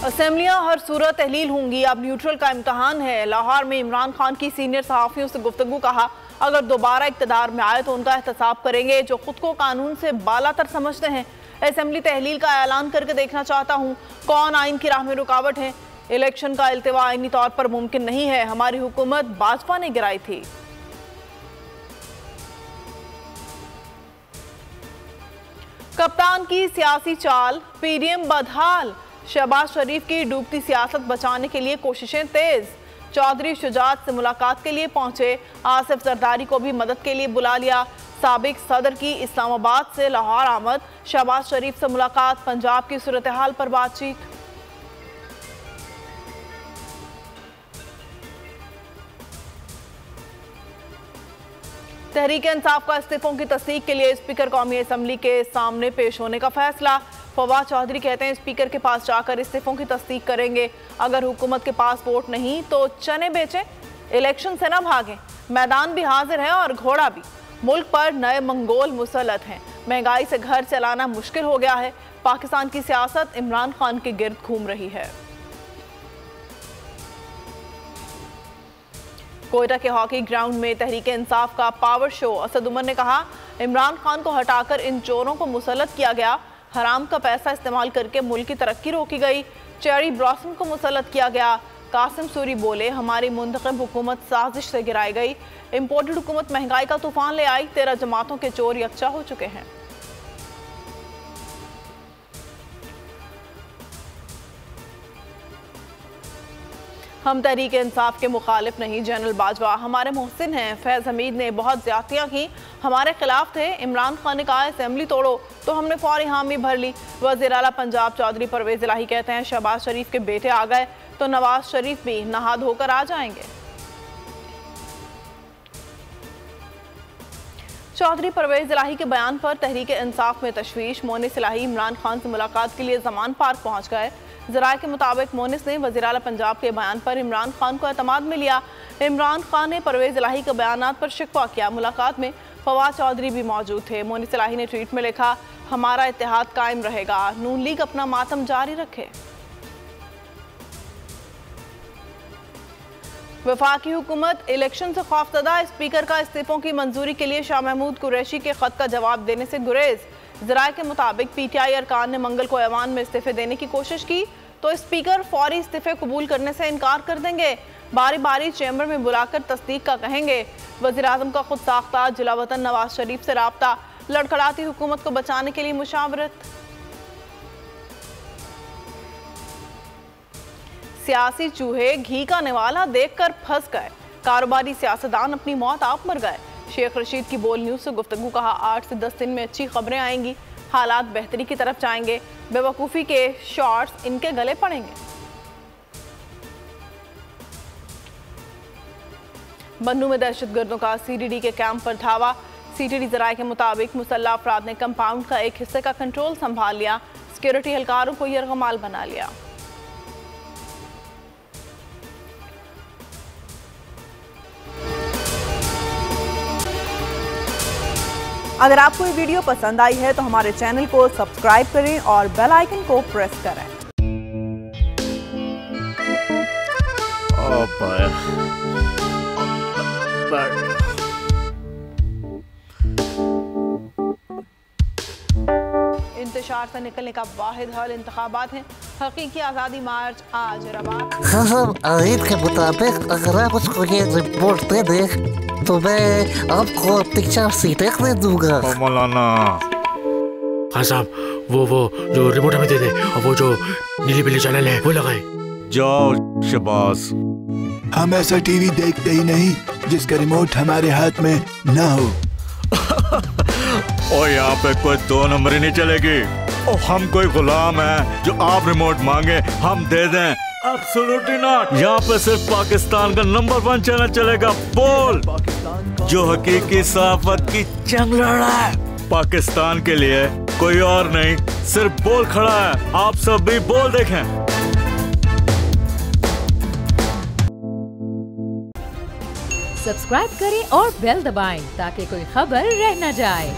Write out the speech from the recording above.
असेंबलियां हर सूरत तहलील होंगी, अब न्यूट्रल का इम्तहान है। लाहौर में इमरान खान की सीनियर सहाफ़ियों से गुफ्तगू, कहा अगर दोबारा इक़्तिदार में आए तो उनका एहतसाब करेंगे जो खुद को कानून से बालातर समझते हैं। असेंबली तहलील का ऐलान करके देखना चाहता हूँ कौन आइन की राह में रुकावट है। इलेक्शन का इल्तिवा आइनी तौर पर मुमकिन नहीं है, हमारी हुकूमत भाजपा ने गिराई थी। कप्तान की सियासी चाल, पीडीएम बदहाल। शहबाज शरीफ की डूबती सियासत बचाने के लिए कोशिशें तेज। चौधरी शुजात से मुलाकात के लिए पहुंचे, आसिफ जरदारी को भी मदद के लिए बुला लिया। साबिक सदर की इस्लामाबाद से लाहौर आमद, शहबाज शरीफ से मुलाकात, पंजाब की सूरत हाल पर बातचीत। तहरीक इंसाफ का इस्तीफों की तस्दीक के लिए स्पीकर कौमी असम्बली के सामने पेश होने का फैसला। फवाद चौधरी कहते हैं स्पीकर के पास जाकर इस्तीफों की तस्दीक करेंगे। अगर हुकूमत के पास वोट नहीं तो चने बेचें, इलेक्शन से ना भागें। मैदान भी हाजिर है और घोड़ा भी। मुल्क पर नए मंगोल मुसल्लत हैं। महंगाई से घर चलाना मुश्किल हो गया है। पाकिस्तान की सियासत इमरान खान के गिर्द घूम रही है। कोयटा के हॉकी ग्राउंड में तहरीक इंसाफ का पावर शो। असद उमर ने कहा इमरान खान को हटाकर इन चोरों को मुसल्लत किया गया। हराम का पैसा इस्तेमाल करके मुल्क की तरक्की रोकी गई। चेरी ब्लॉसम को मुसल्लत किया गया। कासिम सूरी बोले हमारी मुंतखब हुकूमत साजिश से गिराई गई। इम्पोर्टेड हुकूमत महंगाई का तूफान ले आई। 13 जमातों के चोर यकजा हो चुके हैं। हम तहरीक इंसाफ के मुखालिफ नहीं, जनरल बाजवा हमारे मोहसिन हैं। फैज़ हमीद ने बहुत ज्यादतियाँ की, हमारे खिलाफ थे। इमरान खान ने कहा असेंबली तोड़ो तो हमने फौरी हामी भर ली। वज़ीर आला पंजाब चौधरी परवेज़ इलाही कहते हैं शहबाज शरीफ के बेटे आ गए तो नवाज शरीफ भी नहा धोकर आ जाएंगे। चौधरी परवेज़ इलाही के बयान पर तहरीक इंसाफ में तशवीश। मोनिस इलाही इमरान खान से मुलाकात के लिए जमान पार्क पहुँच गए। ज़राए के मुताबिक मोनिस ने वज़ीर आला पंजाब के बयान पर इमरान खान को एतमाद में लिया। इमरान खान ने परवेज़ इलाही के बयानात पर शिकवा किया। मुलाकात में फवाद चौधरी भी मौजूद थे। मोनिस इलाही ने ट्वीट में लिखा हमारा इत्तेहाद कायम रहेगा, नून लीग अपना मातम जारी रखे। वफाकी हुकूमत इलेक्शन से खौफजदा, स्पीकर का इस्तीफों की मंजूरी के लिए शाह महमूद कुरैशी के खत का जवाब देने से गुरेज। ज़राए के मुताबिक पीटीआई अरकान ने मंगल को ऐवान में इस्तीफे देने की कोशिश की तो स्पीकर फौरी इस्तीफे कबूल करने से इनकार कर देंगे। बारी बारी चैम्बर में बुलाकर तस्दीक का कहेंगे। वज़ीर आज़म का खुद साख्ता जिला वतन नवाज शरीफ से राब्ता, लड़खड़ाती हुकूमत को बचाने के लिए मुशावरत। सियासी चूहे घी का निवाला देखकर फंस गए। कारोबारी सियासतदान अपनी मौत आप मर गए। शेख रशीद की बोल न्यूज़ से गुफ्तगू, कहा 8 से 10 दिन में अच्छी खबरें आएंगी, हालात बेहतरी की तरफ जाएंगे। बेवकूफ़ी के शॉट्स इनके गले पड़ेंगे। बन्नू में दहशतगर्दों का सीडीडी के कैंप पर धावा। सीटीडी ज़राए के मुताबिक मुसल्लह अफराद ने कंपाउंड का एक हिस्से का कंट्रोल संभाल लिया। सिक्योरिटी एहलकारों को यरगमाल बना लिया। अगर आपको ये वीडियो पसंद आई है तो हमारे चैनल को सब्सक्राइब करें और बेल आइकन को प्रेस करें। इंतशार से निकलने का वाहिद हल इंतखाबात है। हकीकी आज़ादी मार्च आज रवा। हाँ, आयत के मुताबिक अगर आप उसको ये रिपोर्ट दे दें तो मैं आपको अपनी 4 सीटें दे दूंगा। मौलाना हाँ साहब, वो जो रिमोट हमें दे दे और वो जो नीली पीली चैनल है वो लगाए। जाओ शहबाज। हम ऐसा टीवी देखते ही नहीं जिसका रिमोट हमारे हाथ में ना हो। और यहाँ पे कोई 2 नंबर ही नहीं चलेगी। और हम कोई गुलाम है जो आप रिमोट मांगे हम दे दें? Absolutely not. यहाँ पे सिर्फ पाकिस्तान का नंबर 1 चैनल चलेगा, बोल, जो हकीकी सहाफत की जंग लड़ रहा है। पाकिस्तान के लिए कोई और नहीं, सिर्फ बोल खड़ा है। आप सब भी बोल देखें। सब्सक्राइब करें और बेल दबाएं ताकि कोई खबर रह न जाए।